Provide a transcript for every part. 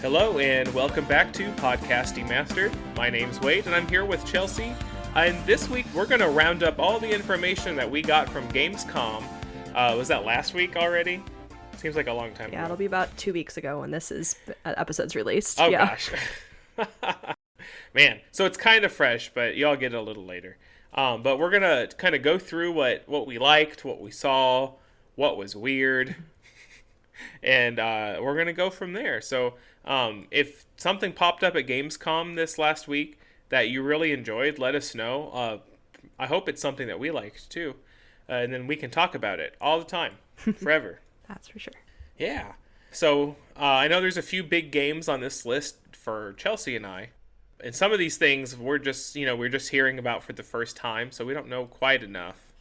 Hello and welcome back to Podcasting Mastered. My name's Wade and I'm here with Chelsea. And this week we're going to round up all the information that we got from Gamescom. Was that last week already? Seems like a long time ago. Yeah, it'll be about 2 weeks ago when this episode's released. Oh, yeah. Gosh. Man, so it's kind of fresh, but y'all get it a little later. But we're going to kind of go through what we liked, what we saw, what was weird, and we're going to go from there. So if something popped up at Gamescom this last week that you really enjoyed, let us know. I hope it's something that we liked too. And then we can talk about it all the time, forever. That's for sure. Yeah. So I know there's a few big games on this list for Chelsea and I. And some of these things we're just hearing about for the first time, so we don't know quite enough.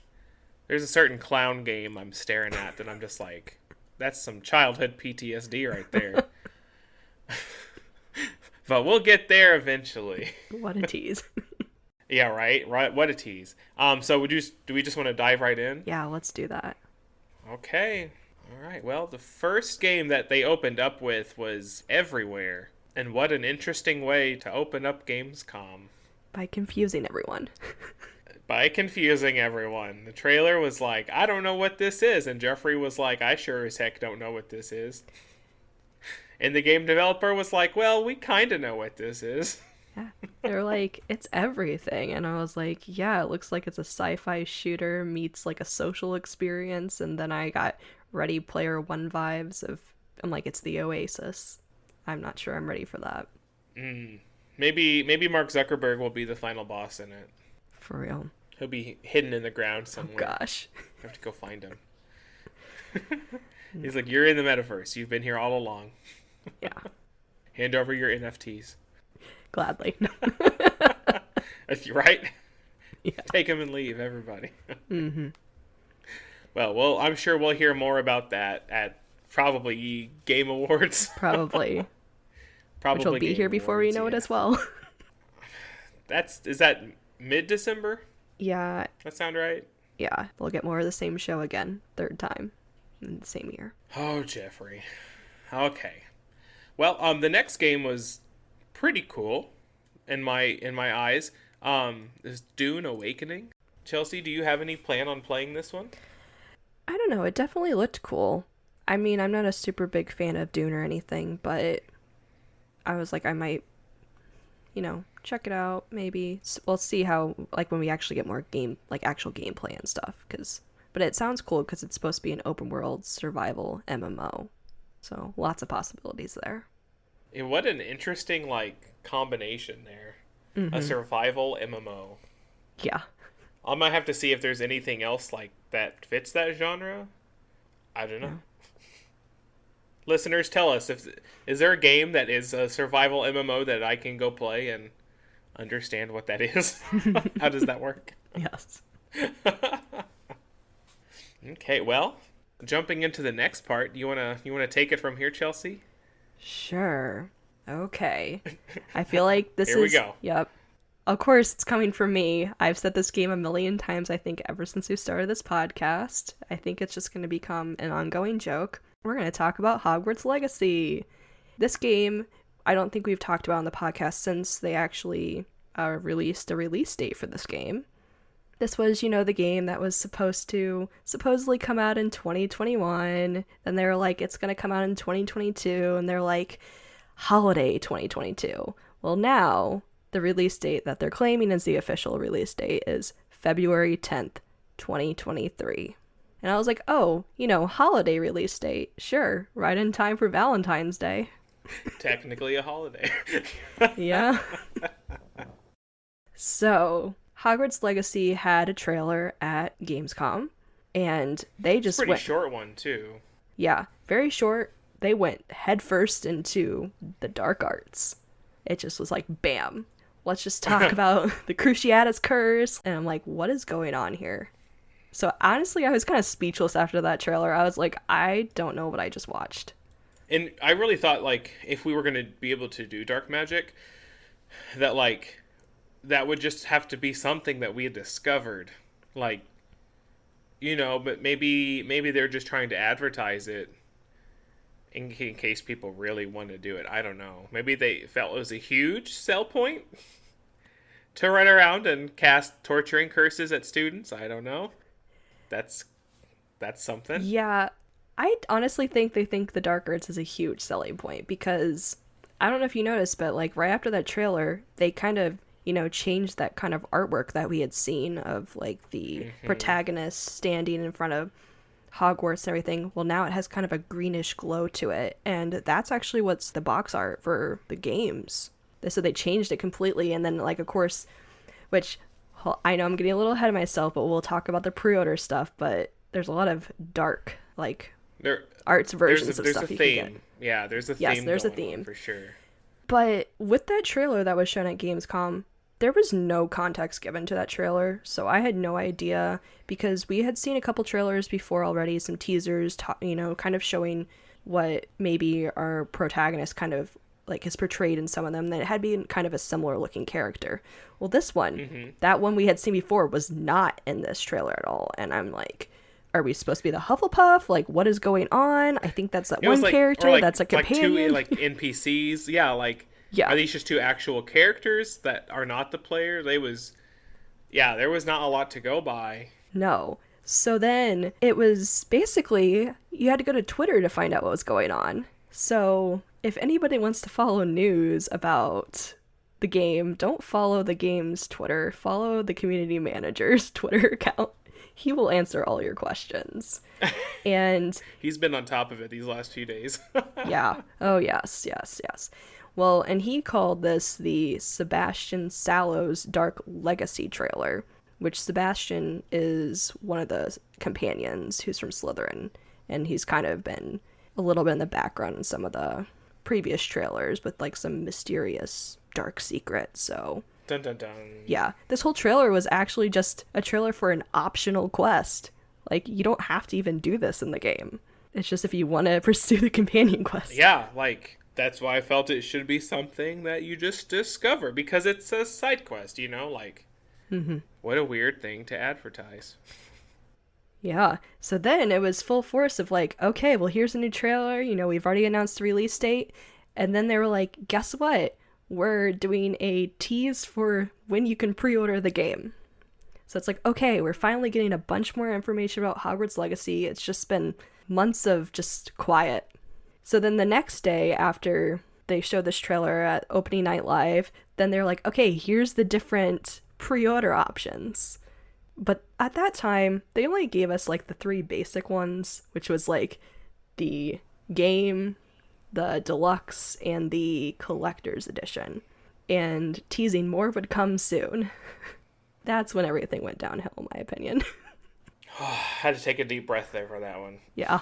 There's a certain clown game I'm staring at that I'm just like, that's some childhood PTSD right there. But we'll get there eventually. What a tease. Yeah, right. What a tease. So do we just want to dive right in? Yeah, let's do that. Okay. All right. Well, the first game that they opened up with was Everywhere. And what an interesting way to open up Gamescom. By confusing everyone. By confusing everyone. The trailer was like, I don't know what this is. And Jeffrey was like, I sure as heck don't know what this is. And the game developer was like, well, we kind of know what this is. Yeah. They're like, it's everything. And I was like, yeah, it looks like it's a sci-fi shooter meets like a social experience. And then I got Ready Player One vibes of, I'm like, it's the Oasis. I'm not sure I'm ready for that. Maybe Mark Zuckerberg will be the final boss in it. For real. He'll be hidden in the ground somewhere. Oh, gosh. You have to go find him. He's like, you're in the metaverse. You've been here all along. Yeah. Hand over your NFTs. Gladly. Right? Yeah. Take them and leave, everybody. Mm-hmm. Well, I'm sure we'll hear more about that at probably Game Awards. Probably. Probably. Which will be Game here before Awards, we know it as well. Is that mid-December? Yeah. That sound right? Yeah. We'll get more of the same show again. Third time in the same year. Oh, Jeffrey. Okay. Well, the next game was pretty cool in my eyes. Is Dune Awakening. Chelsea, do you have any plan on playing this one? I don't know. It definitely looked cool. I mean, I'm not a super big fan of Dune or anything, but I was like, I might, check it out. Maybe we'll see how, like, when we actually get more actual gameplay and stuff. But it sounds cool because it's supposed to be an open world survival MMO. So lots of possibilities there. And what an interesting, combination there. Mm-hmm. A survival MMO. Yeah. I might have to see if there's anything else that fits that genre. I don't know. Yeah. Listeners, tell us, is there a game that is a survival MMO that I can go play and understand what that is? How does that work? Yes. Okay, well, jumping into the next part, you wanna take it from here, Chelsea? Sure. Okay. I feel like this Here we go. Yep. Of course, it's coming from me. I've said this game a million times, I think, ever since we started this podcast. I think it's just going to become an ongoing joke. We're going to talk about Hogwarts Legacy. This game, I don't think we've talked about on the podcast since they actually released a release date for this game. This was, the game that was supposed to supposedly come out in 2021. Then they were like, it's going to come out in 2022. And they're like, holiday 2022. Well, now the release date that they're claiming is the official release date is February 10th, 2023. And I was like, oh, holiday release date. Sure, right in time for Valentine's Day. Technically a holiday. Yeah. So, Hogwarts Legacy had a trailer at Gamescom, and they just pretty short one, too. Yeah, very short. They went headfirst into the dark arts. It just was like, bam. Let's just talk about the Cruciatus Curse. And I'm like, what is going on here? So honestly, I was kind of speechless after that trailer. I was like, I don't know what I just watched. And I really thought, if we were going to be able to do dark magic, that, that would just have to be something that we had discovered. But maybe they're just trying to advertise it in case people really want to do it. I don't know. Maybe they felt it was a huge sell point to run around and cast torturing curses at students. I don't know. That's something. Yeah, I honestly think they think the dark arts is a huge selling point because I don't know if you noticed, but like right after that trailer, they kind of, changed that kind of artwork that we had seen of like the protagonist standing in front of Hogwarts and everything. Well, now it has kind of a greenish glow to it, and that's actually what's the box art for the games. So they changed it completely, and then like of course, which I know I'm getting a little ahead of myself, but we'll talk about the pre-order stuff. But there's a lot of dark like arts versions of stuff you can get. Yeah, there's a theme. Yes, there's a theme for sure. But with that trailer that was shown at Gamescom, there was no context given to that trailer, so I had no idea, because we had seen a couple trailers before already, some teasers, kind of showing what maybe our protagonist kind of like is portrayed in some of them, that it had been kind of a similar looking character. Well, this one, that one we had seen before, was not in this trailer at all, and I'm like, are we supposed to be the Hufflepuff? Like, what is going on? I think that's that one character that's a companion. Like two NPCs. Yeah, are these just two actual characters that are not the player? There was not a lot to go by. No. So then it was basically, you had to go to Twitter to find out what was going on. So if anybody wants to follow news about the game, don't follow the game's Twitter. Follow the community manager's Twitter account. He will answer all your questions. And he's been on top of it these last few days. Yeah. Oh, yes. Well, and he called this the Sebastian Sallow's Dark Legacy trailer, which Sebastian is one of the companions who's from Slytherin, and he's kind of been a little bit in the background in some of the previous trailers with like some mysterious dark secret. So dun dun dun. Yeah, this whole trailer was actually just a trailer for an optional quest. Like, you don't have to even do this in the game. It's just if you want to pursue the companion quest. Yeah, that's why I felt it should be something that you just discover, because it's a side quest, What a weird thing to advertise. Yeah, so then it was full force of like, okay, well, here's a new trailer, we've already announced the release date, and then they were like, guess what? We're doing a tease for when you can pre-order the game. So it's like, okay, we're finally getting a bunch more information about Hogwarts Legacy. It's just been months of just quiet. So then the next day after they showed this trailer at opening night live, then they're like, okay, here's the different pre-order options. But at that time, they only gave us like the three basic ones, which was like the game, the deluxe, and the collector's edition. And teasing more would come soon. That's when everything went downhill, in my opinion. Had to take a deep breath there for that one. Yeah.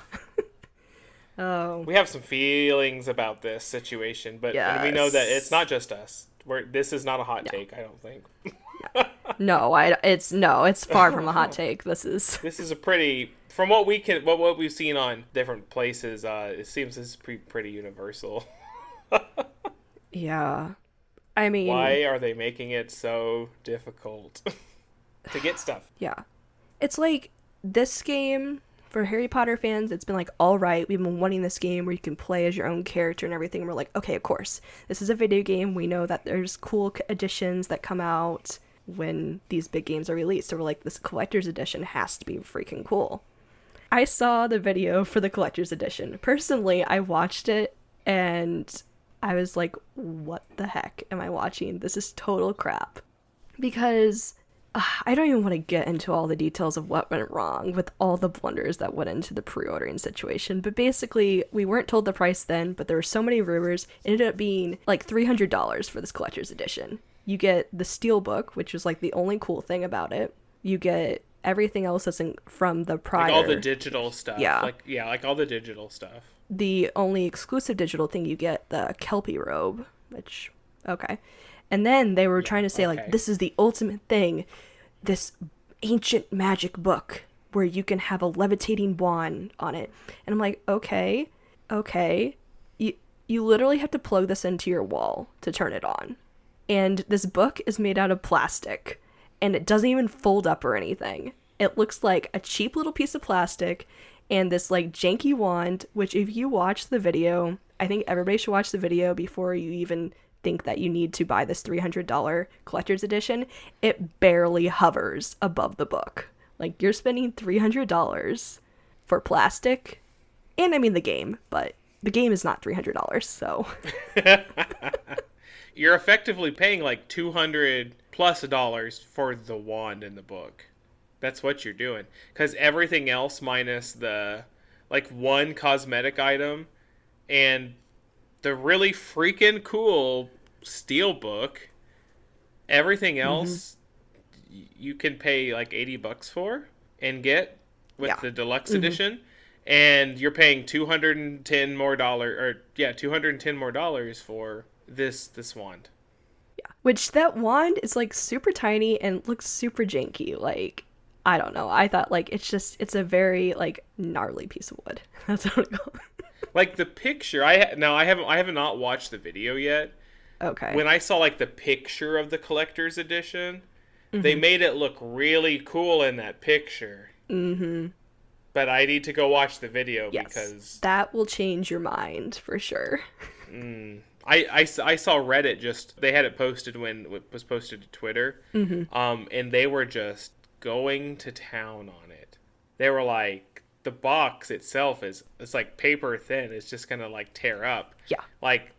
Oh. We have some feelings about this situation, but yes. We know that it's not just us. This is not a hot take, I don't think. No, it's far from a hot take. This is a pretty, from what we've seen on different places, it seems this is pretty universal. Yeah. I mean, why are they making it so difficult to get stuff? Yeah. It's like this game, for Harry Potter fans, it's been like, all right, we've been wanting this game where you can play as your own character and everything. And we're like, okay, of course, this is a video game. We know that there's cool editions that come out when these big games are released. So we're like, this collector's edition has to be freaking cool. I saw the video for the collector's edition. Personally, I watched it and I was like, what the heck am I watching? This is total crap. Because I don't even want to get into all the details of what went wrong with all the blunders that went into the pre-ordering situation. But basically, we weren't told the price then, but there were so many rumors. It ended up being like $300 for this collector's edition. You get the steelbook, which was like the only cool thing about it. You get everything else that's from the prior. Like all the digital stuff. Yeah. Like all the digital stuff. The only exclusive digital thing you get, the Kelpie robe, which, okay. And then they were trying to say, like, this is the ultimate thing, this ancient magic book where you can have a levitating wand on it. And I'm like, okay. You literally have to plug this into your wall to turn it on. And this book is made out of plastic, and it doesn't even fold up or anything. It looks like a cheap little piece of plastic, and this like janky wand, which if you watch the video, I think everybody should watch the video before you even think that you need to buy this $300 collector's edition. It barely hovers above the book. Like, you're spending $300 for plastic, and I mean the game, but the game is not $300, so. You're effectively paying like $200 plus for the wand in the book. That's what you're doing. Because everything else minus the, like, one cosmetic item and the really freaking cool steel book, everything else you can pay like $80 for and get with the deluxe edition. And you're paying $210 more dollars for this wand. Yeah. Which that wand is like super tiny and looks super janky. Like, I don't know. I thought like it's a very like gnarly piece of wood. That's what I call it. Like the picture, I have not watched the video yet. Okay. When I saw like the picture of the collector's edition, they made it look really cool in that picture. Mm-hmm. But I need to go watch the video because that will change your mind for sure. I saw Reddit they had it posted when it was posted to Twitter, and they were just going to town on it. They were like, the box itself it's like paper thin. It's just gonna like tear up. Yeah. Like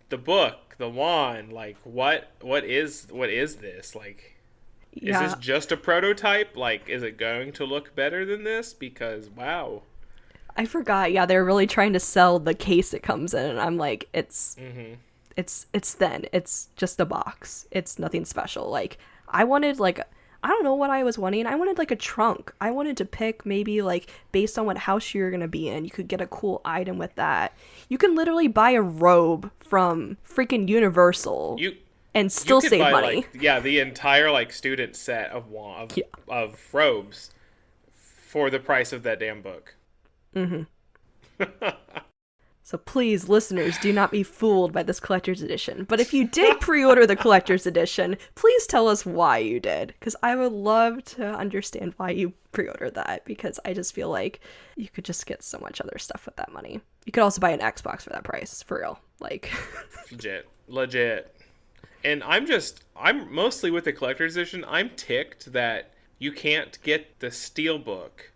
the book, the wand, like what is this? Like, is this just a prototype? Like, is it going to look better than this? Because wow. I forgot. Yeah, they're really trying to sell the case it comes in, and I'm like, it's thin. It's just a box. It's nothing special. Like, I wanted like, I don't know what I was wanting. I wanted like a trunk. I wanted to pick maybe like based on what house you're gonna be in. You could get a cool item with that. You can literally buy a robe from freaking Universal and still save money. Like, the entire like student set of robes for the price of that damn book. So please, listeners, do not be fooled by this collector's edition. But if you did pre-order the collector's edition, please tell us why you did. Because I would love to understand why you pre-ordered that. Because I just feel like you could just get so much other stuff with that money. You could also buy an Xbox for that price, for real. Like, legit. And I'm mostly with the collector's edition. I'm ticked that you can't get the steelbook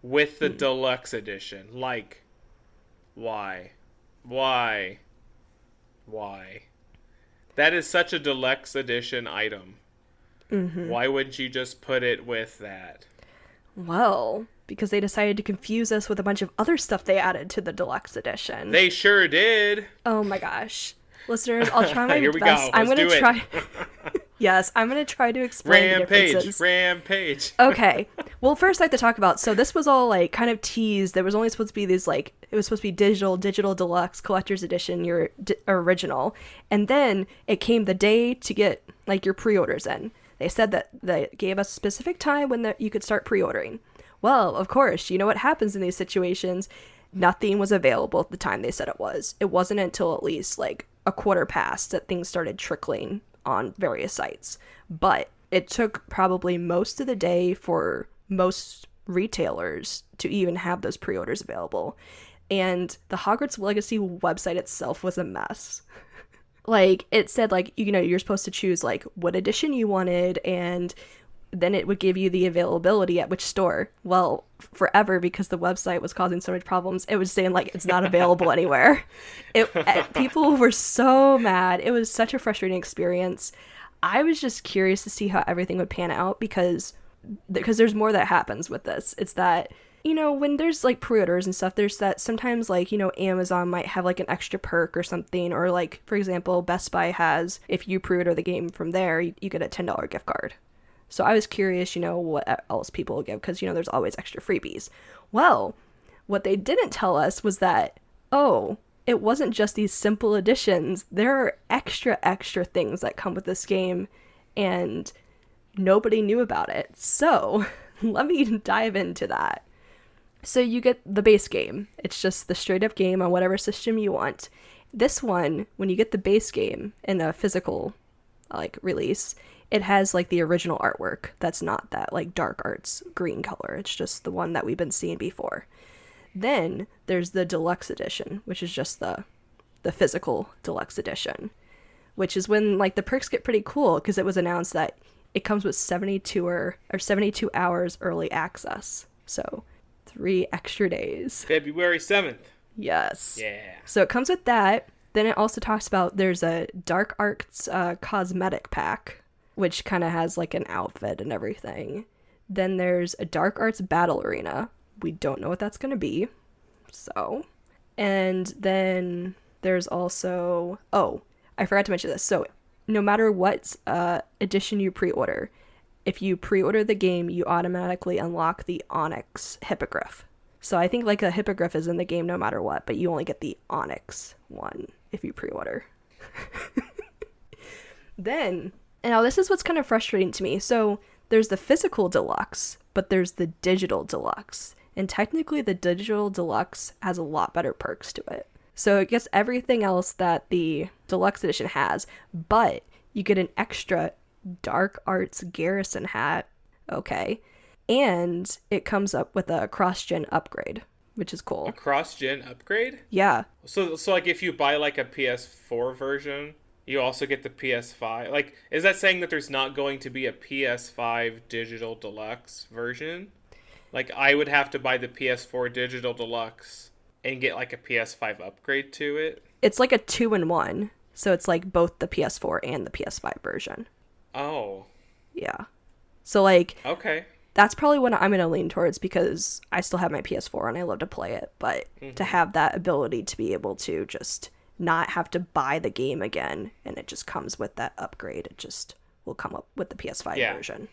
with the deluxe edition. Like, why? That is such a deluxe edition item. Why wouldn't you just put it with that? Well, because they decided to confuse us with a bunch of other stuff they added to the deluxe edition. They sure did. Oh my gosh. Listeners, I'll try my Here we best. go. I'm going to try. It. Yes, I'm going to try to explain the differences. Rampage. Okay. Well, first I have to talk about, so this was all like kind of teased. There was only supposed to be these like, it was supposed to be digital deluxe collector's edition, your original. And then it came the day to get like your pre-orders in. They said that they gave us a specific time when you could start pre-ordering. Well, of course, you know what happens in these situations. Nothing was available at the time they said it was. It wasn't until at least like a quarter past that things started trickling on various sites. But it took probably most of the day for most retailers to even have those pre-orders available. And the Hogwarts Legacy website itself was a mess. Like, it said, like, you know, you're supposed to choose, like, what edition you wanted, and then it would give you the availability at which store. Well, forever, because the website was causing so much problems, it was saying, like, it's not available anywhere. People were so mad. It was such a frustrating experience. I was just curious to see how everything would pan out, because there's more that happens with this. It's that, you know, when there's like pre-orders and stuff, there's that sometimes, like, you know, Amazon might have like an extra perk or something, or like, for example, Best Buy has, if you pre-order the game from there, you get a $10 gift card. So I was curious, you know, what else people will give, because, you know, there's always extra freebies. Well, what they didn't tell us was that, it wasn't just these simple editions. There are extra things that come with this game, and nobody knew about it. So let me dive into that. So you get the base game. It's just the straight up game on whatever system you want. This one, when you get the base game in a physical like release, it has like the original artwork. That's not that like dark arts green color. It's just the one that we've been seeing before. Then there's the deluxe edition, which is just the physical deluxe edition, which is when like the perks get pretty cool because it was announced that it comes with 72 hours early access. So 3 extra days. February 7th. Yes. Yeah. So it comes with that. Then it also talks about there's a Dark Arts cosmetic pack, which kind of has like an outfit and everything. Then there's a Dark Arts battle arena. We don't know what that's going to be. So. And then there's also... Oh, I forgot to mention this. So no matter what edition you pre-order, if you pre-order the game, you automatically unlock the Onyx Hippogriff. So I think like a Hippogriff is in the game no matter what, but you only get the Onyx one if you pre-order. Then, and now this is what's kind of frustrating to me. So there's the physical deluxe, but there's the digital deluxe. And technically the digital deluxe has a lot better perks to it. So it gets everything else that the deluxe edition has, but you get an extra Dark Arts Garrison hat. Okay. And it comes up with a cross-gen upgrade, which is cool. A cross-gen upgrade? Yeah. So like if you buy like a PS4 version, you also get the PS5. Like, is that saying that there's not going to be a PS5 digital deluxe version? Like, I would have to buy the PS4 digital deluxe and get like a PS5 upgrade to it? It's like a 2-in-1. So it's like both the PS4 and the PS5 version. Oh. Yeah. So like... Okay. That's probably what I'm going to lean towards because I still have my PS4 and I love to play it. But to have that ability to be able to just not have to buy the game again and it just comes with that upgrade, it just will come up with the PS5 version.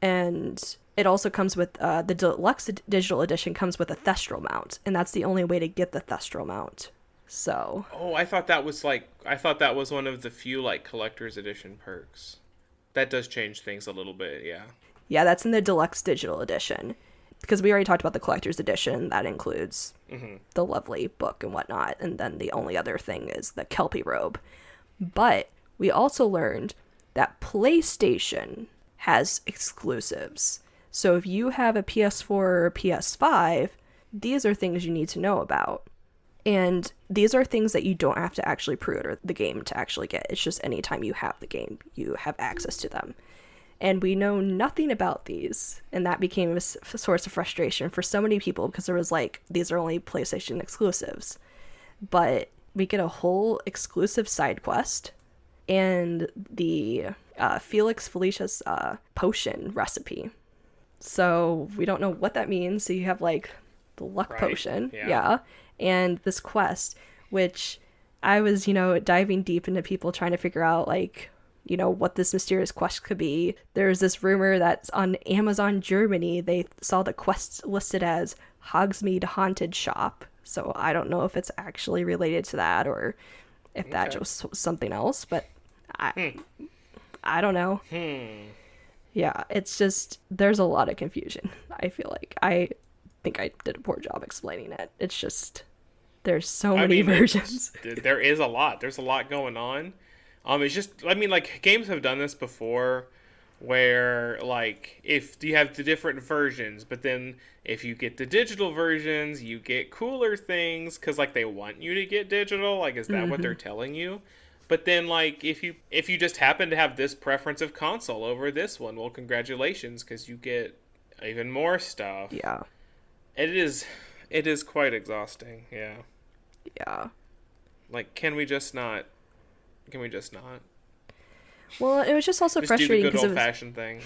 And it also comes with the deluxe digital edition comes with a Thestral mount. And that's the only way to get the Thestral mount. So. Oh, I thought that was one of the few like collector's edition perks. That does change things a little bit, yeah. Yeah, that's in the deluxe digital edition. Because we already talked about the collector's edition. That includes the lovely book and whatnot. And then the only other thing is the Kelpie robe. But we also learned that PlayStation has exclusives. So if you have a PS4 or PS5, these are things you need to know about. And these are things that you don't have to actually pre-order the game to actually get. It's just anytime you have the game, you have access to them. And we know nothing about these. And that became a source of frustration for so many people because there was like, these are only PlayStation exclusives. But we get a whole exclusive side quest and the Felix Felicia's potion recipe. So we don't know what that means. So you have like the luck potion. Yeah. And this quest, which I was, diving deep into people trying to figure out like, what this mysterious quest could be. There's this rumor that's on Amazon Germany, they saw the quest listed as Hogsmeade Haunted Shop. So I don't know if it's actually related to that or if that was something else, but I don't know. Yeah, it's just, there's a lot of confusion. I feel like I think I did a poor job explaining it. It's just, there's so many versions. There is a lot. There's a lot going on. It's just, like games have done this before where like if you have the different versions, but then if you get the digital versions, you get cooler things because like they want you to get digital. Like, is that what they're telling you? But then like if you just happen to have this preference of console over this one, well, congratulations, because you get even more stuff. Yeah. It is quite exhausting. Yeah. Yeah. Like, can we just not? Well, it was just also frustrating because do the good old-fashioned thing.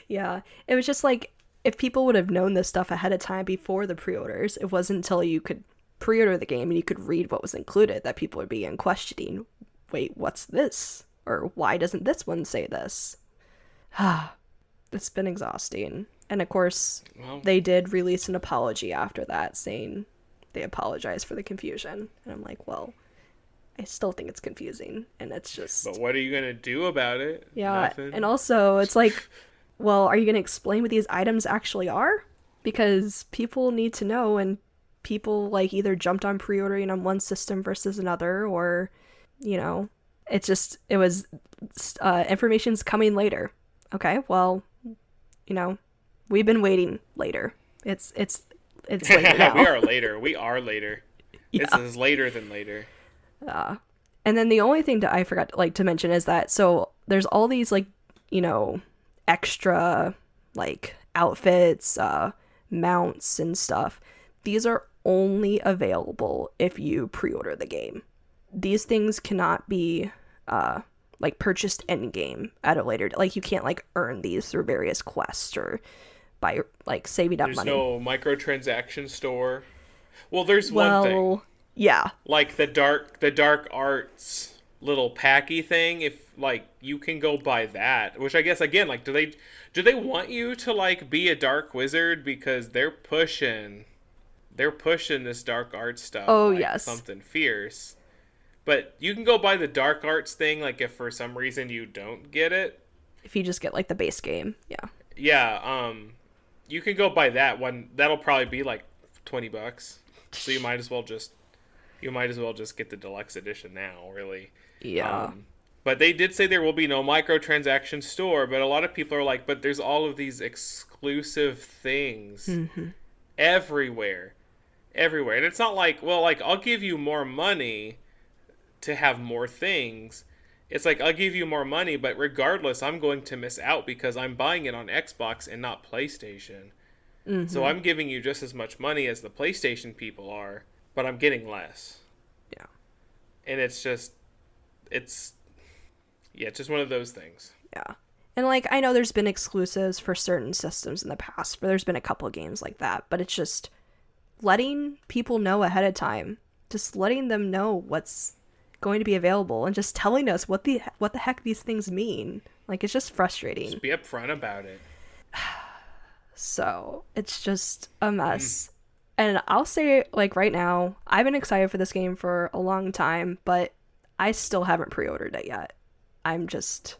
Yeah, it was just like if people would have known this stuff ahead of time before the pre-orders, it wasn't until you could pre-order the game and you could read what was included that people would be questioning, wait, what's this? Or why doesn't this one say this? It's been exhausting. And of course, they did release an apology after that saying they apologized for the confusion. And I'm like, well, I still think it's confusing, and it's just... But what are you going to do about it? Yeah, Nothing. And also, it's like, well, are you going to explain what these items actually are? Because people need to know, and people, like, either jumped on pre-ordering on one system versus another, or, It was information's coming later. Okay, well, you know, we've been waiting later. It's later now. We are later. We are later. This Yeah. is later than later. And then the only thing that I forgot to mention is that so there's all these like, you know, extra like outfits, mounts and stuff. These are only available if you pre-order the game. These things cannot be like purchased in game at a later like you can't like earn these through various quests or by like saving up There's money. no microtransaction store. Well, there's one thing. Well, yeah. Like the dark arts little packy thing, if like you can go buy that, which I guess again, like do they want you to like be a dark wizard because they're pushing this dark arts stuff Oh, like yes. something fierce. But you can go buy the dark arts thing like if for some reason you don't get it. If you just get like the base game. Yeah. Yeah, you can go buy that one. That'll probably be like $20. So you might as well just get the deluxe edition now, really. Yeah. But they did say there will be no microtransaction store, but a lot of people are like, but there's all of these exclusive things everywhere. Everywhere. And it's not like, well, like, I'll give you more money to have more things. It's like, I'll give you more money, but regardless, I'm going to miss out because I'm buying it on Xbox and not PlayStation. So I'm giving you just as much money as the PlayStation people are, but I'm getting less. Yeah. And it's just one of those things. Yeah. And like I know there's been exclusives for certain systems in the past, but there's been a couple of games like that, but it's just letting people know ahead of time, just letting them know what's going to be available and just telling us what the heck these things mean. Like it's just frustrating. Just be upfront about it. So, it's just a mess. And I'll say like right now, I've been excited for this game for a long time, but I still haven't pre-ordered it yet. I'm just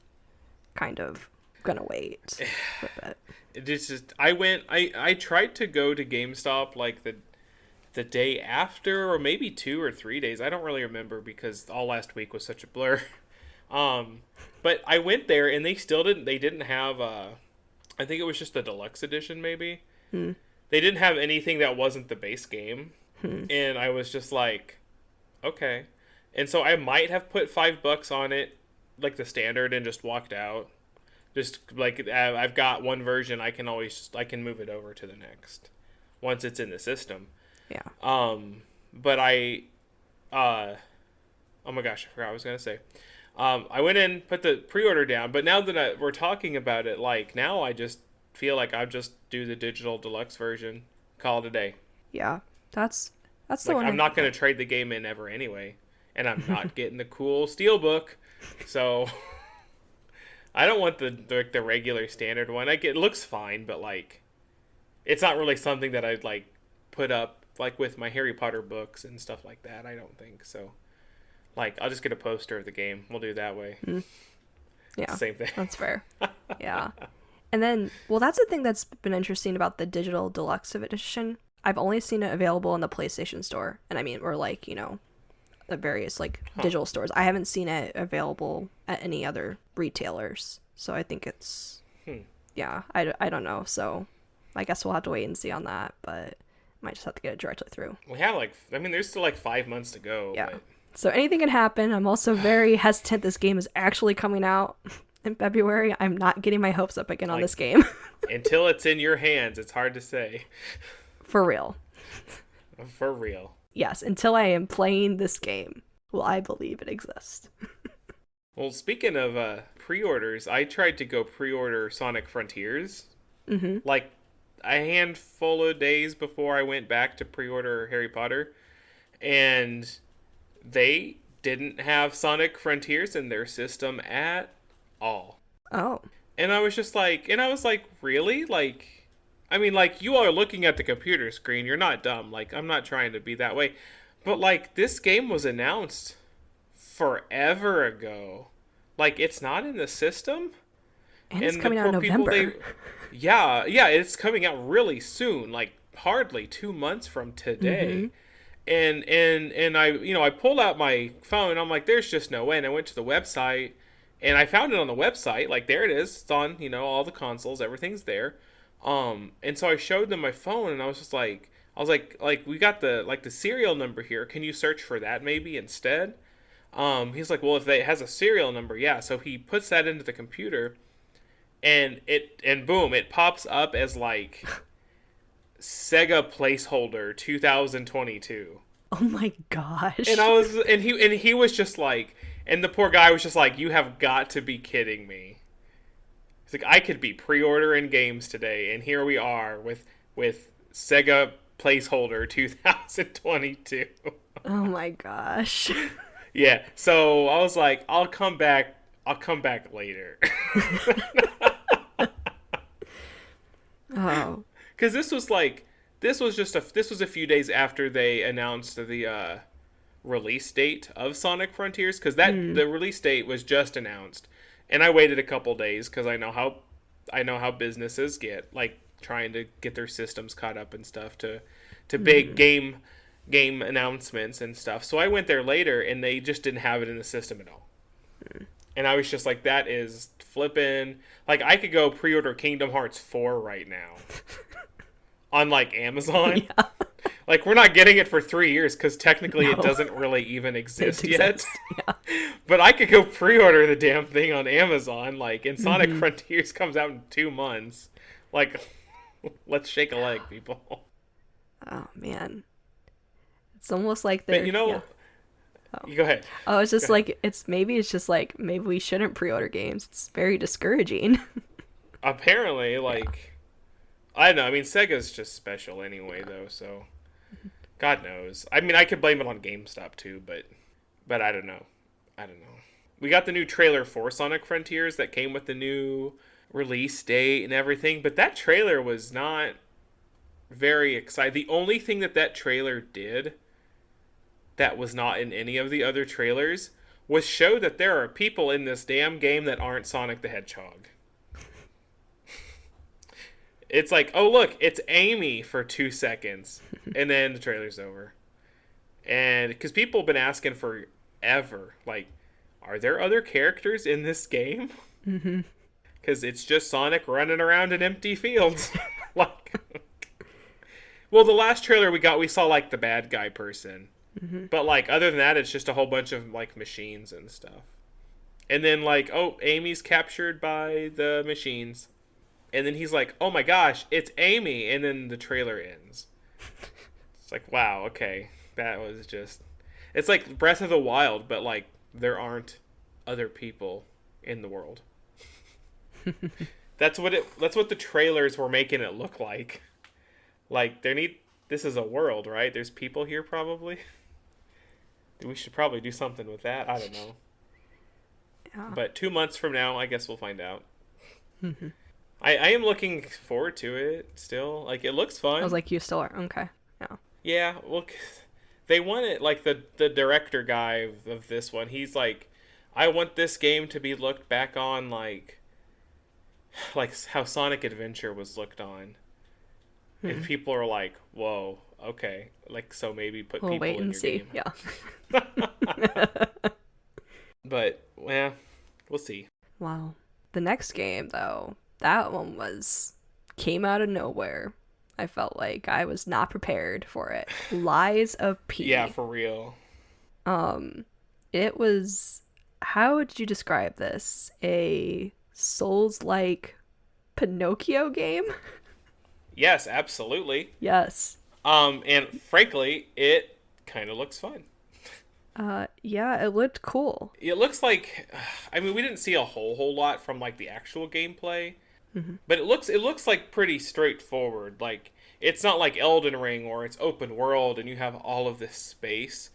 kind of gonna wait for a bit. It's just I tried to go to GameStop like the day after or maybe 2 or 3 days. I don't really remember because all last week was such a blur. But I went there and they didn't have I think it was just the deluxe edition maybe. They didn't have anything that wasn't the base game. And I was just like, okay. And so I might have put $5 on it, like the standard, and just walked out. Just like I've got one version, I can move it over to the next once it's in the system. Yeah. But oh my gosh, I forgot what I was gonna say. I went in, put the pre-order down, but now that we're talking about it, like now I just feel like I'll just do the digital deluxe version, call it a day. Yeah. That's the Like one. I'm not gonna trade the game in ever anyway, and I'm not getting the cool steelbook, so I don't want the regular standard one. It looks fine, but like it's not really something that I'd like put up like with my Harry Potter books and stuff like that. I don't think so. Like I'll just get a poster of the game. We'll do it that way. Yeah. Same thing. That's fair. Yeah. And then, well, that's the thing that's been interesting about the digital deluxe edition. I've only seen it available in the PlayStation Store. And I mean, or like, you know, the various like digital stores. I haven't seen it available at any other retailers. So I think it's, yeah, I don't know. So I guess we'll have to wait and see on that. But might just have to get it directly through. We have there's still like 5 months to go. Yeah. But So anything can happen. I'm also very hesitant this game is actually coming out in February. I'm not getting my hopes up again on this game. until it's in your hands, it's hard to say. For real. For real. Yes, until I am playing this game, will I believe it exists. Well, speaking of pre-orders, I tried to go pre-order Sonic Frontiers. Like a handful of days before I went back to pre-order Harry Potter. And they didn't have Sonic Frontiers in their system at all. Oh. And I was like, really? Like, I mean, like, you are looking at the computer screen. You're not dumb. Like, I'm not trying to be that way. But, like, this game was announced forever ago. Like, it's not in the system. And it's coming out in November. Yeah, it's coming out really soon. Like, hardly 2 months from today. and I pulled out my phone and I'm like, there's just no way. And I went to the website and I found it on the website. Like, there it is. It's on, all the consoles, everything's there. And so I showed them my phone and I was just like, we got the serial number here. Can you search for that maybe instead? He's like, well, if it has a serial number, yeah. So he puts that into the computer, and boom, it pops up as like Sega placeholder 2022. Oh my gosh. And he was just like, and the poor guy was just like, you have got to be kidding me. He's like, I could be pre-ordering games today, and here we are with Sega placeholder 2022. Oh my gosh. Yeah, so I was like, I'll come back later. Oh. Because this was a few days after they announced the release date of Sonic Frontiers, because the release date was just announced, and I waited a couple days because I know how businesses get, like trying to get their systems caught up and stuff to big game announcements and stuff. So I went there later, and they just didn't have it in the system at all. And I was just like, that is flippin'. Like, I could go pre-order Kingdom Hearts 4 right now on, like, Amazon. Yeah. Like, we're not getting it for 3 years because technically it doesn't really even exist yet. Yeah. But I could go pre-order the damn thing on Amazon, like, and Sonic Frontiers comes out in 2 months. Like, let's shake a leg, people. Oh, man. It's almost like they're... But, yeah. Oh. You go ahead. Oh, it's just like, maybe we shouldn't pre-order games. It's very discouraging. Apparently, like, I don't know. I mean, Sega's just special anyway, though, so God knows. I mean, I could blame it on GameStop, too, but I don't know. We got the new trailer for Sonic Frontiers that came with the new release date and everything, but that trailer was not very exciting. The only thing that trailer did that was not in any of the other trailers was show that there are people in this damn game that aren't Sonic the Hedgehog. It's like, oh look, it's Amy for 2 seconds, and then the trailer's over. And because people have been asking forever, like, are there other characters in this game? Because it's just Sonic running around in empty fields. Like, well, the last trailer we saw like the bad guy person. But, like, other than that, it's just a whole bunch of, like, machines and stuff. And then, like, oh, Amy's captured by the machines. And then he's like, oh my gosh, it's Amy. And then the trailer ends. It's like, wow, okay. That was just... It's like Breath of the Wild, but, like, there aren't other people in the world. That's what the trailers were making it look like. Like, this is a world, right? There's people here, probably. We should probably do something with that. I don't know. Yeah. But 2 months from now, I guess we'll find out. I am looking forward to it still. Like, it looks fun. I was like, you still are? Okay. Yeah. Yeah, well, they want it, like, the director guy of this one, he's like, I want this game to be looked back on like how Sonic Adventure was looked on. And people are like, whoa, okay. Like, so maybe put people wait in and your see. game. Yeah. But, yeah, we'll see. Wow. The next game, though, that one came out of nowhere. I felt like I was not prepared for it. Lies of P. Yeah, for real. It was, how would you describe this? A Souls-like Pinocchio game? Yes, absolutely. Yes. And frankly, it kind of looks fun. Yeah, it looked cool. It looks like, I mean, we didn't see a whole lot from like the actual gameplay, but it looks like pretty straightforward. Like, it's not like Elden Ring or it's open world and you have all of this space.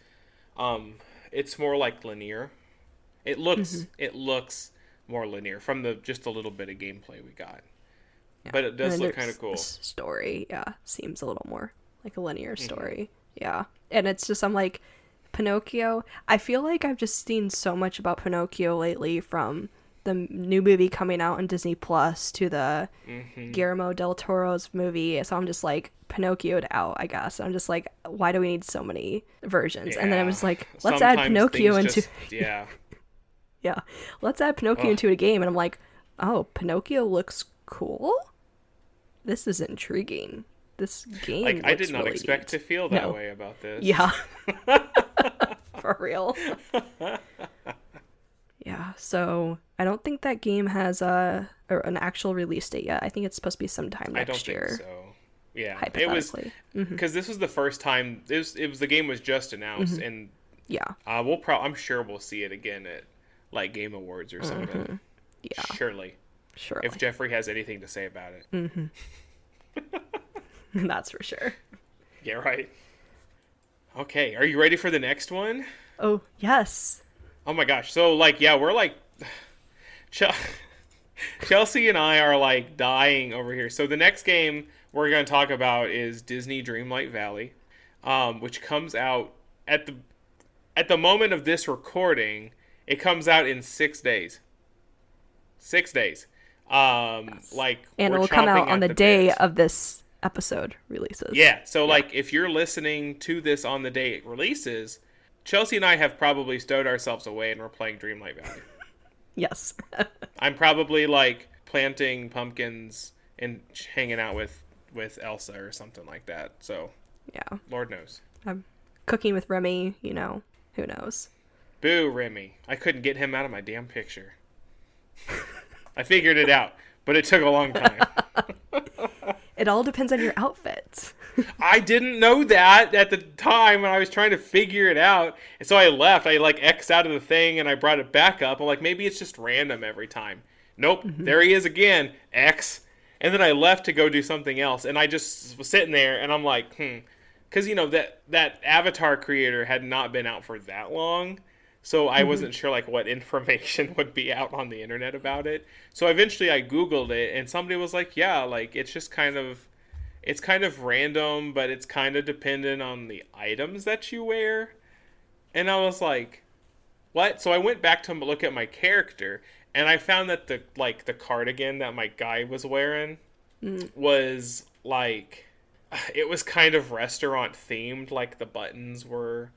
It's more like linear. It looks more linear from just a little bit of gameplay we got. Yeah. But it does look kind of cool. Story, yeah, seems a little more like a linear story. Yeah. And it's just, I'm like, Pinocchio, I feel like I've just seen so much about Pinocchio lately from the new movie coming out on Disney Plus to the Guillermo del Toro's movie. So I'm just like, Pinocchio'd out, I guess. I'm just like, why do we need so many versions? And then I was like, let's add Pinocchio into yeah. yeah, let's add Pinocchio into a game. And I'm like, oh, Pinocchio looks cool. This is intriguing. This game like, I did not really expect to feel that way about this. Yeah. For real. Yeah, so I don't think that game has an actual release date yet. I think it's supposed to be sometime next year. I don't think so. Yeah, hypothetically. Because this was the first time it was the game was just announced, and yeah, I'm sure we'll see it again at like Game Awards or something. Yeah, surely. If Jeffrey has anything to say about it. That's for sure. Yeah, right. Okay, are you ready for the next one? Oh, yes. Oh my gosh. So, like, yeah, we're like... Chelsea and I are, like, dying over here. So the next game we're going to talk about is Disney Dreamlight Valley, which comes out at the moment of this recording, it comes out in 6 days. 6 days. Like, and it'll come out on the day of this episode releases. Yeah, so like if you're listening to this on the day it releases, Chelsea and I have probably stowed ourselves away and we're playing Dreamlight Valley. Yes. I'm probably like planting pumpkins and hanging out with Elsa or something like that. So yeah, Lord knows. I'm cooking with Remy, you know, who knows. Boo, Remy. I couldn't get him out of my damn picture. I figured it out, but it took a long time. It all depends on your outfit. I didn't know that at the time when I was trying to figure it out. And so I left. I like X'd out of the thing and I brought it back up. I'm like, maybe it's just random every time. Nope. There he is again. X. And then I left to go do something else. And I just was sitting there and I'm like, Because, you know, that Avatar creator had not been out for that long. So I wasn't sure like what information would be out on the internet about it. So eventually I Googled it and somebody was like, yeah, like it's just kind of random, but it's kind of dependent on the items that you wear. And I was like, what? So I went back to look at my character and I found that the cardigan that my guy was wearing was like, it was kind of restaurant themed. Like the buttons were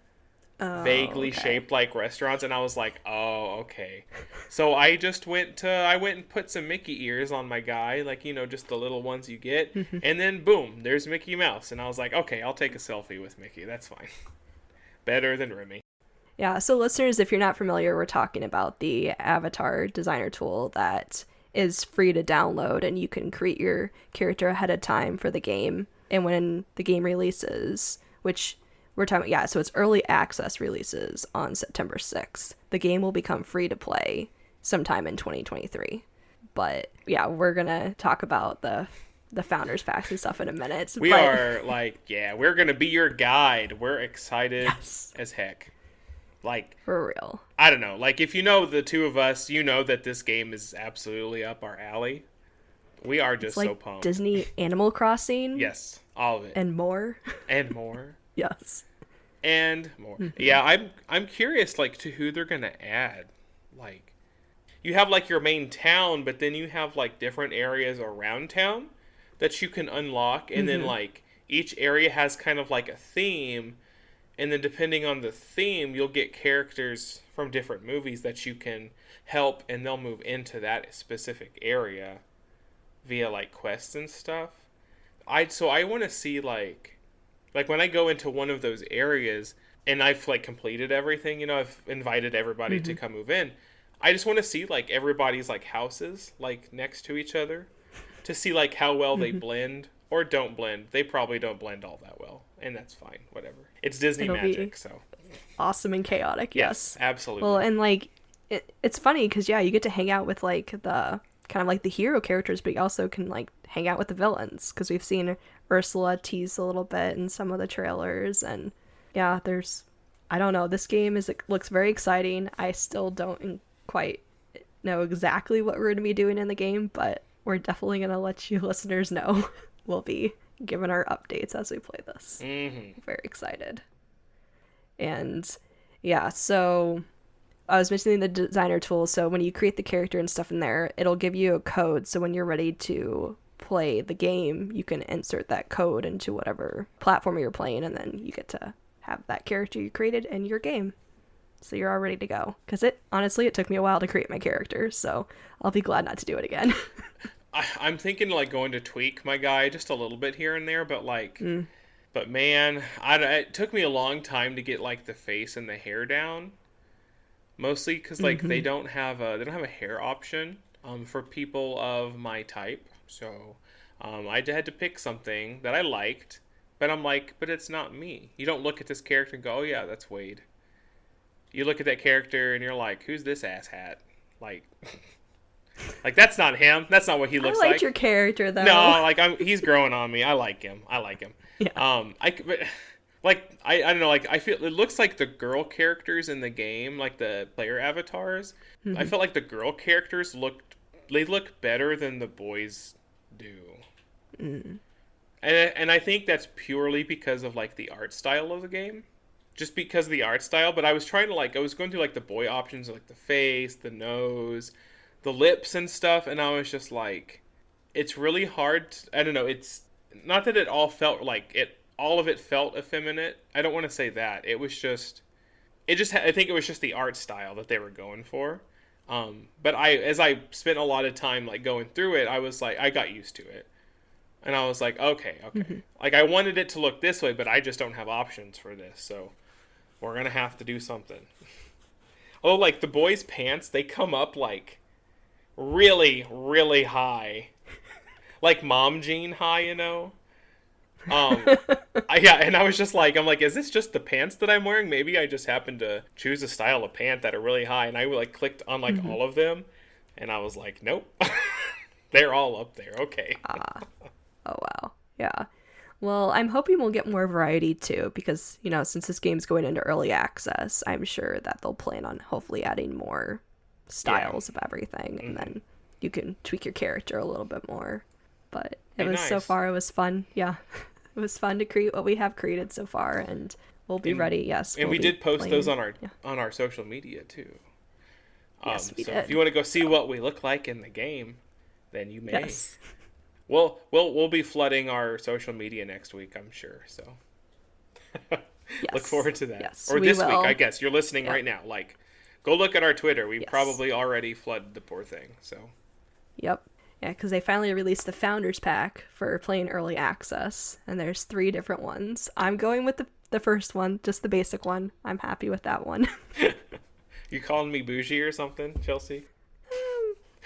vaguely shaped like restaurants, and I was like, oh, okay. So I just went and put some Mickey ears on my guy, like, you know, just the little ones you get, and then boom, there's Mickey Mouse, and I was like, okay, I'll take a selfie with Mickey, that's fine. Better than Remy. Yeah, so listeners, if you're not familiar, we're talking about the Avatar designer tool that is free to download, and you can create your character ahead of time for the game, and when the game releases, which we're talking, yeah, so it's early access releases on September 6th. The game will become free to play sometime in 2023. But yeah, we're going to talk about the founders facts and stuff in a minute. We're going to be your guide. We're excited as heck. Like, for real. I don't know. Like, if you know the two of us, you know that this game is absolutely up our alley. We are just so pumped. Disney Animal Crossing. Yes, all of it. And more. And more. Yes. And more. Yeah, I'm curious, like, to who they're gonna add. Like, you have like your main town, but then you have like different areas around town that you can unlock, and then like each area has kind of like a theme, and then depending on the theme, you'll get characters from different movies that you can help, and they'll move into that specific area via like quests and stuff. I want to see like when I go into one of those areas and I've like completed everything, you know, I've invited everybody to come move in. I just want to see like everybody's like houses like next to each other to see like how well they blend or don't blend. They probably don't blend all that well, and that's fine. Whatever. It's Disney magic, so awesome and chaotic. Yes, absolutely. Well, and like it's funny because you get to hang out with like the kind of like the hero characters, but you also can like hang out with the villains because we've seen Ursula tease a little bit in some of the trailers, and yeah, I don't know, this game looks very exciting. I still don't quite know exactly what we're going to be doing in the game, but we're definitely going to let you listeners know. We'll be giving our updates as we play this. Very excited. And yeah, so I was mentioning the designer tool. So when you create the character and stuff in there, it'll give you a code. So when you're ready to play the game, you can insert that code into whatever platform you're playing, and then you get to have that character you created in your game. So you're all ready to go. Because it took me a while to create my character, so I'll be glad not to do it again. I'm thinking like going to tweak my guy just a little bit here and there, but like, but man, it took me a long time to get like the face and the hair down. Mostly because like they don't have a hair option for people of my type. So I had to pick something that I liked, but I'm like, but it's not me. You don't look at this character and go, oh yeah, that's Wade. You look at that character and you're like, who's this asshat? Like, like that's not him. That's not what he looks like. I liked your character though. No, like he's growing on me. I like him. Yeah. I don't know, like I feel it looks like the girl characters in the game, like the player avatars. I felt like the girl characters look better than the boys do. And I think that's purely because of like the art style of the game. Just because of the art style, but I was trying to I was going through like the boy options, like the face, the nose, the lips and stuff, and I was just like, it's really hard. I don't know. It's not that it all felt like it. All of it felt effeminate. I don't want to say that. It was just, I think it was just the art style that they were going for. But as I spent a lot of time like going through it, I was like, I got used to it. And I was like, okay. Like I wanted it to look this way, but I just don't have options for this. So we're going to have to do something. Oh, like the boys' pants, they come up like really, really high. Like mom jean high, you know? And I was just like, I'm like, is this just the pants that I'm wearing? Maybe I just happened to choose a style of pant that are really high, and I like clicked on like all of them, and I was like, nope, they're all up there. Okay. Oh wow, yeah. Well, I'm hoping we'll get more variety too, because since this game's going into early access, I'm sure that they'll plan on hopefully adding more styles of everything, and then you can tweak your character a little bit more. But so far it was fun. Yeah. It was fun to create what we have created so far, and we'll be ready. Yes, and we did post those on our social media too. Yes, we did. If you want to go see what we look like in the game, then you may. Yes. We'll be flooding our social media next week, I'm sure. So look forward to that. Yes, or this week, I guess. You're listening right now. Like, go look at our Twitter. We've probably already flooded the poor thing. So. Yep. Yeah, because they finally released the Founders Pack for playing early access, and there's 3 different ones. I'm going with the first one, just the basic one. I'm happy with that one. You calling me bougie or something, Chelsea?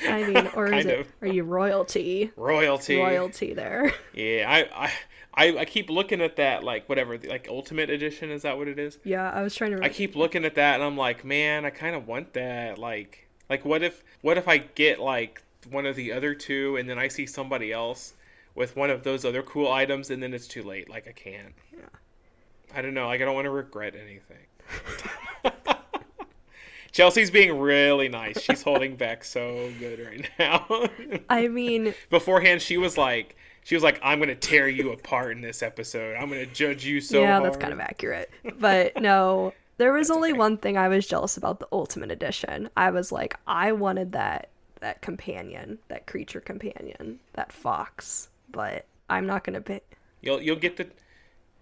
I mean, or are you royalty? Royalty there. Yeah, I keep looking at that, like, whatever, like, Ultimate Edition, is that what it is? Yeah, I was trying to... I keep looking at that, and I'm like, man, I kind of want that. Like, what if I get, like, one of the other 2, and then I see somebody else with one of those other cool items, and then it's too late. Like, I can't. Yeah. I don't know. Like, I don't want to regret anything. Chelsea's being really nice. She's holding back so good right now. I mean... Beforehand, she was like, I'm going to tear you apart in this episode. I'm going to judge you so hard. Yeah, that's kind of accurate. But no, there was only one thing I was jealous about the Ultimate Edition. I was like, I wanted that companion, that creature companion, that fox, but I'm not gonna pay. You'll get the.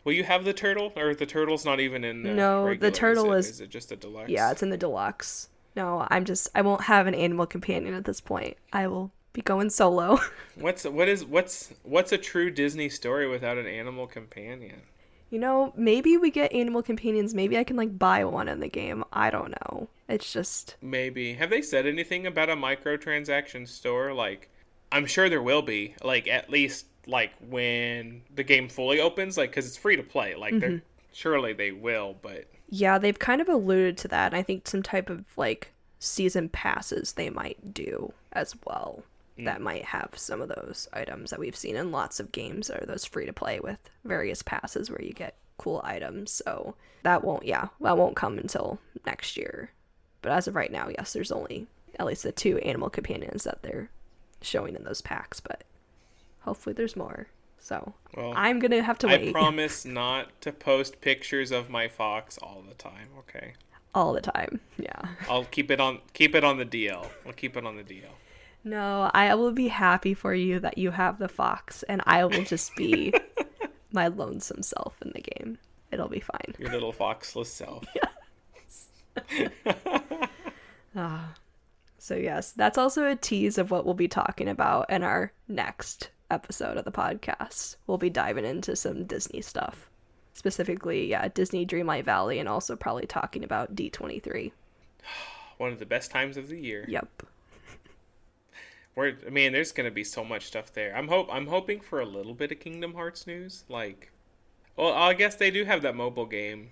Will you have the turtle, or the turtle's not even in the No, regular, the turtle is it just a deluxe? Yeah, it's in the deluxe. No, I won't have an animal companion at this point. I will be going solo. What's a true Disney story without an animal companion? Maybe we get animal companions. Maybe I can like buy one in the game. I don't know. It's just... Maybe. Have they said anything about a microtransaction store? Like, I'm sure there will be. Like, at least, like, when the game fully opens. Like, because it's free to play. Like, surely they will, but... Yeah, they've kind of alluded to that. I think some type of, like, season passes they might do as well. That might have some of those items that we've seen in lots of games, are those free to play with various passes where you get cool items. So that won't come until next year. But as of right now, yes, there's only at least the 2 animal companions that they're showing in those packs, but hopefully there's more. So I'm gonna have to wait. I promise not to post pictures of my fox all the time. Okay. all the time. Yeah. I'll keep it on the DL. I'll keep it on the DL. No, I will be happy for you that you have the fox, and I will just be my lonesome self in the game. It'll be fine. Your little foxless self. Yes. So yes, that's also a tease of what we'll be talking about in our next episode of the podcast. We'll be diving into some Disney stuff. Specifically, Disney Dreamlight Valley, and also probably talking about D23. One of the best times of the year. Yep. There's gonna be so much stuff there. I'm hoping for a little bit of Kingdom Hearts news. Well, I guess they do have that mobile game.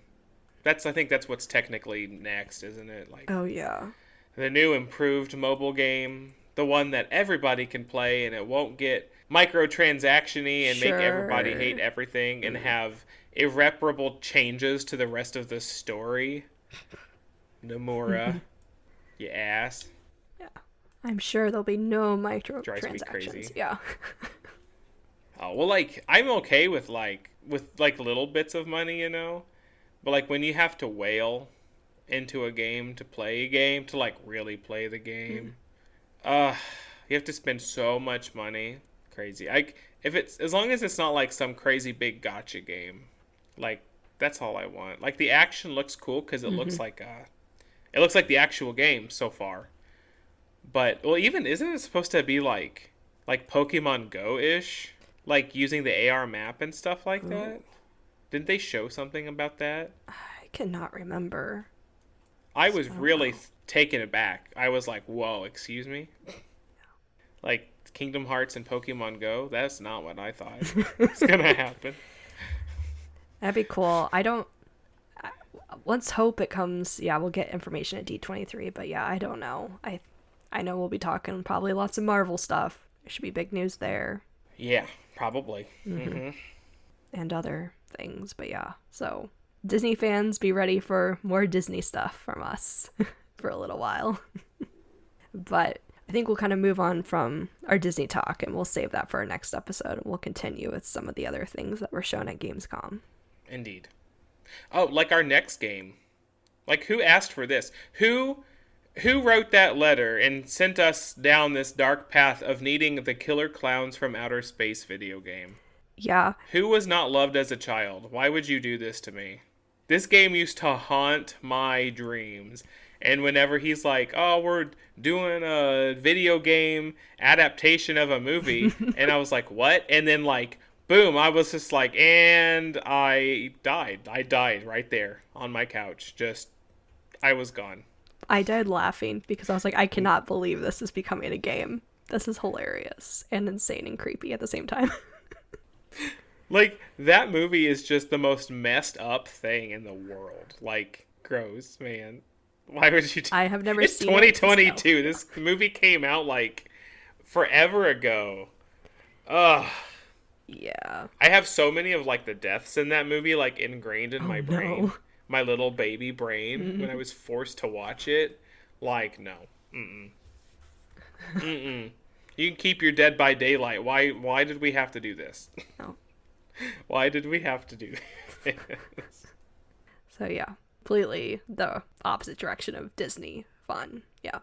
I think that's what's technically next, isn't it? Oh yeah. The new improved mobile game, the one that everybody can play, and it won't get microtransaction-y and make everybody hate everything and have irreparable changes to the rest of the story. Nomura, you ass. Yeah, I'm sure there'll be no microtransactions. Drives me crazy. Yeah. Oh well, I'm okay with little bits of money, but when you have to whale into a game to play a game to really play the game, you have to spend so much money. Crazy. As long as it's not some crazy big gotcha game, that's all I want. The action looks cool because it looks like the actual game so far. But even isn't it supposed to be like Pokemon Go-ish, using the AR map and stuff like that? Didn't they show something about that? I cannot remember. I was really taken aback. I was like, whoa, excuse me? Kingdom Hearts and Pokemon Go? That's not what I thought was going to happen. That'd be cool. Let's hope it comes. Yeah, we'll get information at D23, but yeah, I don't know. I know we'll be talking probably lots of Marvel stuff. There should be big news there. Yeah, probably. Mm-hmm. And other things, but yeah. So Disney fans, be ready for more Disney stuff from us for a little while. But I think we'll kind of move on from our Disney talk, and we'll save that for our next episode, and we'll continue with some of the other things that were shown at Gamescom. Indeed. Oh, our next game. Who asked for this? Who wrote that letter and sent us down this dark path of needing the Killer Clowns from Outer Space video game? Yeah. Who was not loved as a child? Why would you do this to me? This game used to haunt my dreams. And whenever he's like, oh, we're doing a video game adaptation of a movie, and I was like, what? And then boom, I was just and I died. I died right there on my couch. I was gone. I died laughing because I was like, I cannot believe this is becoming a game. This is hilarious and insane and creepy at the same time. That movie is just the most messed up thing in the world. Gross, man. Why would you I have never it's seen 2022. it. So. This movie came out forever ago. Ugh. Yeah. I have so many of the deaths in that movie ingrained in my brain. No. My little baby brain when I was forced to watch it. No. Mm-mm. Mm-mm. You can keep your Dead by Daylight. Why did we have to do this? No. Why did we have to do this? So yeah, completely the opposite direction of Disney fun. Yeah.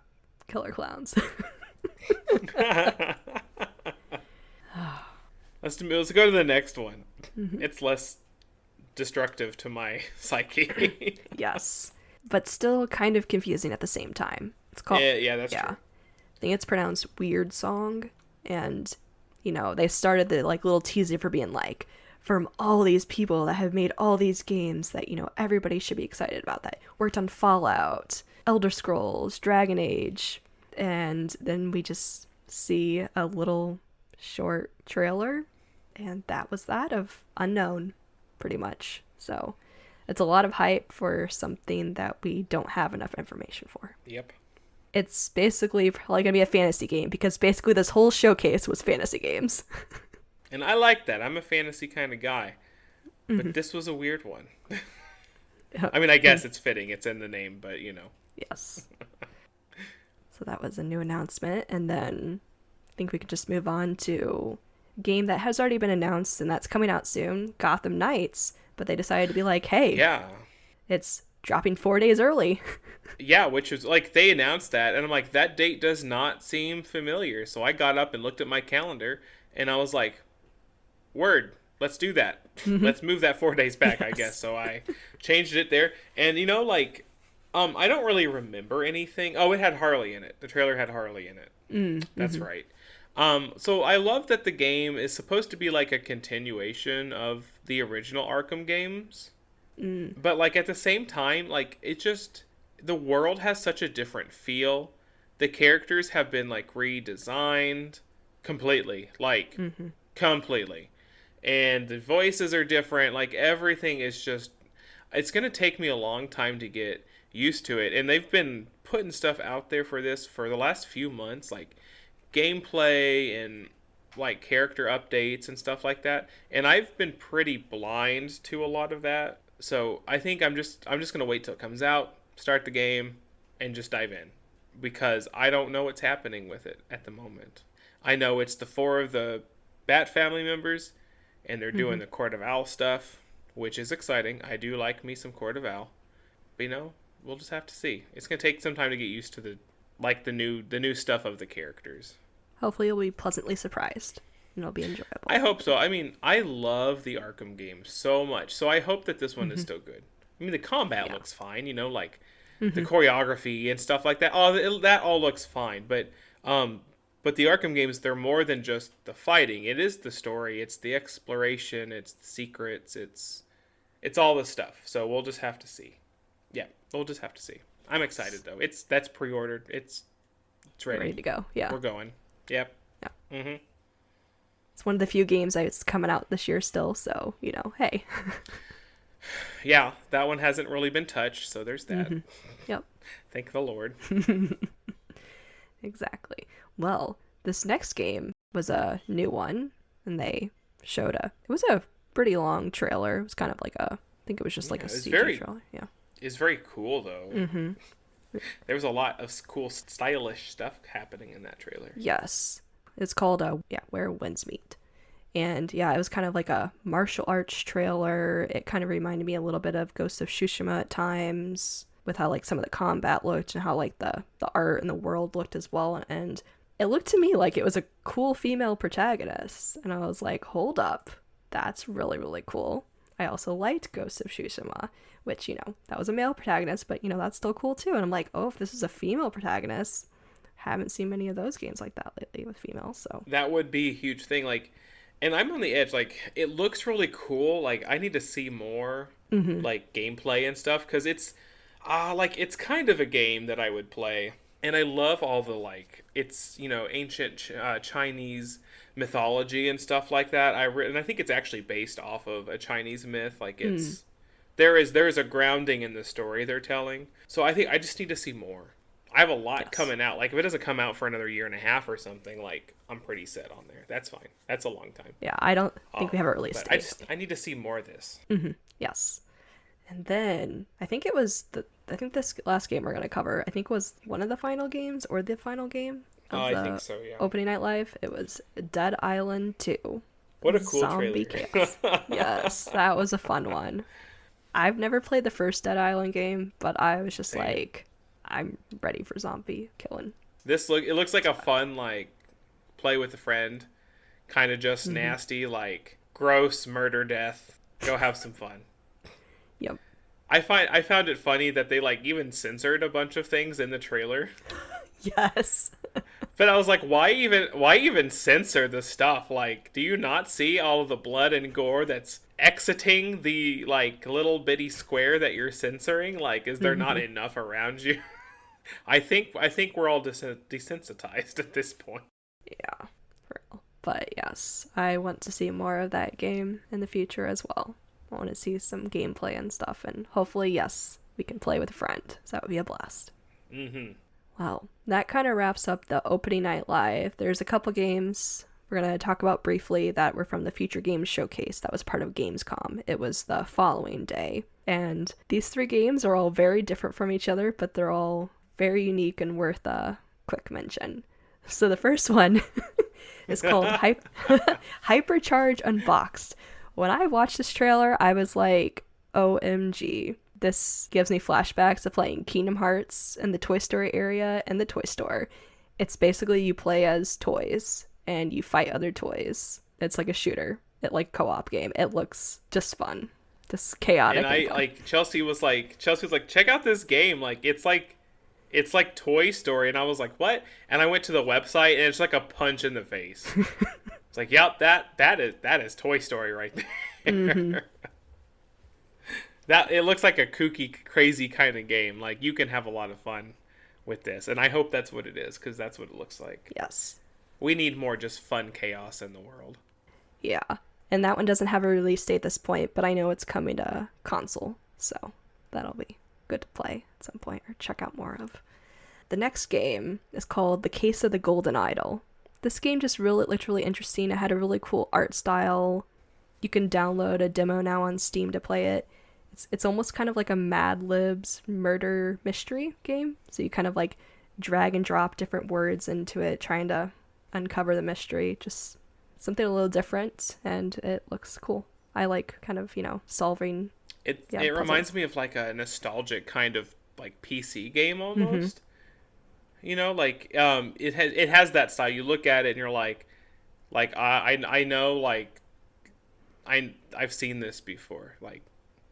Killer Clowns. Let's go to the next one. It's less destructive to my psyche. Yes. But still kind of confusing at the same time. It's called Yeah, that's true. I think it's pronounced Weird Song, and they started the little teaser for being from all these people that have made all these games that everybody should be excited about, that worked on Fallout, Elder Scrolls, Dragon Age, and then we just see a little short trailer, and that was that of unknown, pretty much. So it's a lot of hype for something that we don't have enough information for. Yep. It's basically probably going to be a fantasy game, because basically this whole showcase was fantasy games. And I like that. I'm a fantasy kind of guy. But this was a weird one. I guess it's fitting. It's in the name, but Yes. So that was a new announcement. And then I think we could just move on to a game that has already been announced, and that's coming out soon, Gotham Knights. But they decided to be hey, yeah, it's dropping 4 days early. Yeah, which was like they announced that, and I'm like, that date does not seem familiar. So I got up and looked at my calendar, and I was like, word, let's do that. Let's move that 4 days back, I guess. So I changed it there, and like, I don't really remember anything. Oh, it had Harley in it. The trailer had Harley in it. That's right. So I love that the game is supposed to be like a continuation of the original Arkham games, but like at the same time, like it just the world has such a different feel. The characters have been like redesigned completely, like completely, and the voices are different. Like everything is just. It's gonna take me a long time to get used to it, and they've been putting stuff out there for this for the last few months, like gameplay and like character updates and stuff like that, and I've been pretty blind to a lot of that. So I think I'm just gonna wait till it comes out, start the game, and just dive in, because I don't know what's happening with it at the moment. I know it's the 4 of the Bat family members, and they're doing the Court of Owl stuff, which is exciting. I do like me some Court of Owl, but we'll just have to see. It's gonna take some time to get used to the new stuff of the characters. Hopefully you'll be pleasantly surprised and it'll be enjoyable. I hope so. I mean, I love the Arkham games so much, so I hope that this one is still good. I mean, the combat looks fine, like the choreography and stuff like that. That all looks fine, but the Arkham games, they're more than just the fighting. It is the story, it's the exploration, it's the secrets, it's all the stuff. So we'll just have to see. Yeah, we'll just have to see. I'm excited though. That's pre-ordered. It's ready to go. Yeah, we're going. Yep. Yeah. It's one of the few games that's coming out this year still. So hey. Yeah, that one hasn't really been touched. So there's that. Yep. Thank the Lord. Exactly. Well, this next game was a new one, and they showed it was a pretty long trailer. It was kind of like I think it was just like a CG trailer. Yeah. It's very cool though. There was a lot of cool, stylish stuff happening in that trailer. Yes. It's called Where Winds Meet. And yeah, it was kind of like a martial arts trailer. It kind of reminded me a little bit of Ghost of Tsushima at times, with how like some of the combat looked and how like the art and the world looked as well. And it looked to me like it was a cool female protagonist. And I was like, hold up, that's really, really cool. I also liked Ghost of Tsushima, which, that was a male protagonist, but, that's still cool too. And I'm like, oh, if this is a female protagonist, haven't seen many of those games like that lately with females, so. That would be a huge thing, like, and I'm on the edge, like, it looks really cool, like, I need to see more, like, gameplay and stuff, because it's kind of a game that I would play, and I love all the, like, it's, ancient Chinese mythology and stuff like that. And I think it's actually based off of a Chinese myth, like, it's... There is a grounding in the story they're telling. So I think I just need to see more. I have a lot coming out. Like, if it doesn't come out for another year and a half or something, like, I'm pretty set on there. That's fine. That's a long time. Yeah, I don't think we have a release date. I need to see more of this. Yes. And then, I think this last game we're going to cover, I think was one of the final games, or the final game of I think so, yeah. Opening night live. It was Dead Island 2. What a cool Zombie trailer. Chaos. Yes, that was a fun one. I've never played the first Dead Island game, but I was just like, I'm ready for zombie killing. It looks like a fun, like, play with a friend, kind of just nasty, like, gross murder death. Go have some fun. Yep. I found it funny that they, like, even censored a bunch of things in the trailer. Yes. But I was like, why even censor the stuff? Like, do you not see all of the blood and gore that's exiting the, like, little bitty square that you're censoring? Like, is there not enough around you? I think we're all desensitized at this point. Yeah, for real. But yes, I want to see more of that game in the future as well. I want to see some gameplay and stuff, and hopefully, yes, we can play with a friend. So that would be a blast. Well, that kind of wraps up the opening night live. There's a couple games we're going to talk about briefly that were from the Future Games Showcase that was part of Gamescom. It was the following day. And these 3 games are all very different from each other, but they're all very unique and worth a quick mention. So the first one is called Hypercharge Unboxed. When I watched this trailer, I was like, OMG. This gives me flashbacks of playing Kingdom Hearts in the Toy Story area and the toy store. It's basically you play as toys and you fight other toys. It's like a shooter, like co-op game. It looks just fun, just chaotic. And fun. like Chelsea was like, check out this game. Like it's like Toy Story, and I was like, what? And I went to the website, and it's like a punch in the face. It's like, yep, that is Toy Story right there. Mm-hmm. That it looks like a kooky, crazy kind of game. Like you can have a lot of fun with this, and I hope that's what it is, because that's what it looks like. Yes. We need more just fun chaos in the world. Yeah, and that one doesn't have a release date at this point, but I know it's coming to console, so that'll be good to play at some point or check out more of. The next game is called The Case of the Golden Idol. This game just really looked really interesting. It had a really cool art style. You can download a demo now on Steam to play it. It's almost kind of like a Mad Libs murder mystery game. So you kind of like drag and drop different words into it, trying to uncover the mystery. Just something a little different, and it looks cool. I like kind of, solving. It reminds me of like a nostalgic kind of like PC game almost. Mm-hmm. It has that style. You look at it and you're like I know, like I've seen this before, like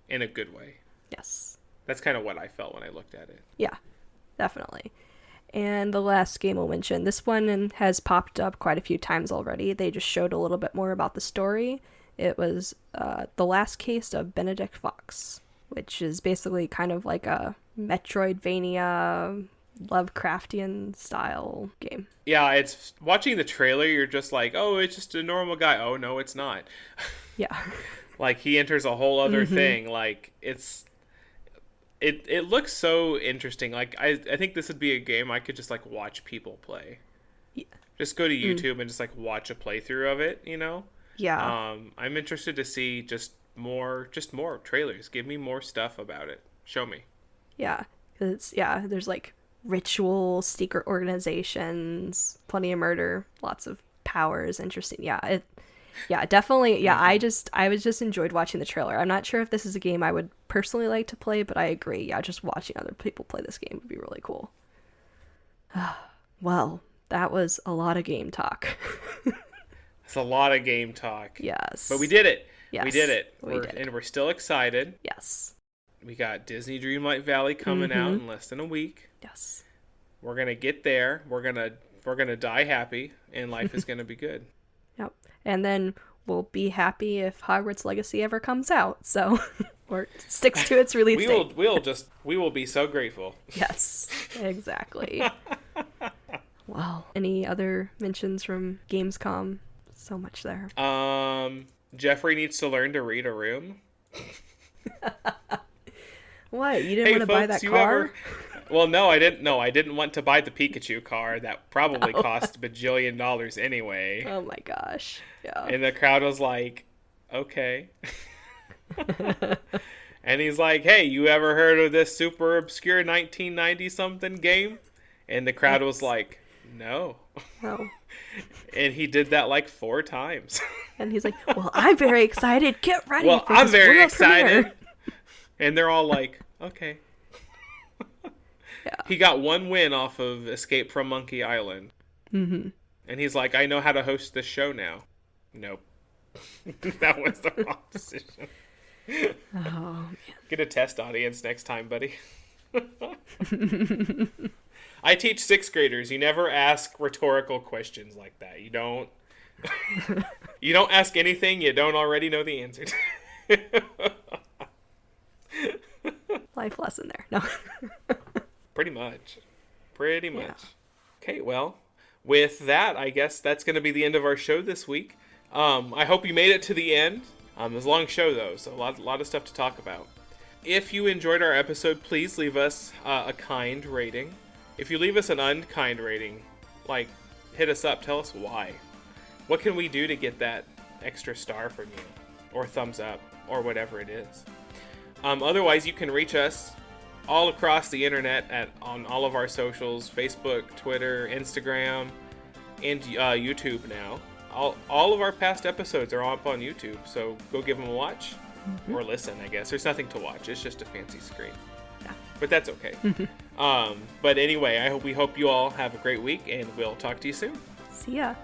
in a good way. Yes. That's kind of what I felt when I looked at it. Yeah, definitely. And the last game we'll mention, this one has popped up quite a few times already. They just showed a little bit more about the story. It was The Last Case of Benedict Fox, which is basically kind of like a Metroidvania, Lovecraftian style game. Yeah, it's watching the trailer, you're just like, oh, it's just a normal guy. Oh, no, it's not. Yeah. Like, he enters a whole other mm-hmm. thing. Like, it looks so interesting. Like, I think this would be a game I could just, like, watch people play. Yeah. Just go to YouTube and just, like, watch a playthrough of it, Yeah. I'm interested to see just more trailers. Give me more stuff about it. Show me. Yeah. There's, like, ritual, secret organizations, plenty of murder, lots of powers. Interesting. Yeah, definitely. Yeah, Mm-hmm. I was just enjoyed watching the trailer. I'm not sure if this is a game I would personally like to play, but I agree. Yeah, just watching other people play this game would be really cool. Well, that was a lot of game talk. It's a lot of game talk. Yes. But we did it. Yes, we did it. We did. And we're still excited. Yes. We got Disney Dreamlight Valley coming out in less than a week. Yes. We're gonna get there. We're gonna die happy, and life is gonna be good. Yep. And then we'll be happy if Hogwarts Legacy ever comes out. So, or sticks to its release date. We will be so grateful. Yes. Exactly. Wow. Any other mentions from Gamescom? So much there. Jeffrey needs to learn to read a room. What? You didn't want to buy that car? Well, no, I didn't. No, I didn't want to buy the Pikachu car. That probably cost $1 bajillion anyway. Oh my gosh. Yeah. And the crowd was like, okay. And he's like, hey, you ever heard of this super obscure 1990-something game? And the crowd was like, no. No. And he did that like 4 times. And he's like, well, I'm very excited. Get ready for I'm this very world excited. premiere. And they're all like, okay. Yeah. He got 1 win off of Escape from Monkey Island. Mm-hmm. And he's like, I know how to host this show now. Nope. That was the wrong decision. Oh, man. Get a test audience next time, buddy. I teach 6th graders. You never ask rhetorical questions like that. You don't ask anything you don't already know the answer to. Life lesson there. No. Pretty much. Yeah. Okay, well, with that, I guess that's going to be the end of our show this week. I hope you made it to the end. It was a long show, though, so a lot of stuff to talk about. If you enjoyed our episode, please leave us a kind rating. If you leave us an unkind rating, like, hit us up, tell us why. What can we do to get that extra star from you? Or thumbs up, or whatever it is. Otherwise, you can reach us all across the internet on all of our socials, Facebook, Twitter, Instagram, and YouTube now. All of our past episodes are up on YouTube, so go give them a watch. or listen, I guess. There's nothing to watch. It's just a fancy screen. Yeah. But that's okay. But anyway, we hope you all have a great week, and we'll talk to you soon. See ya.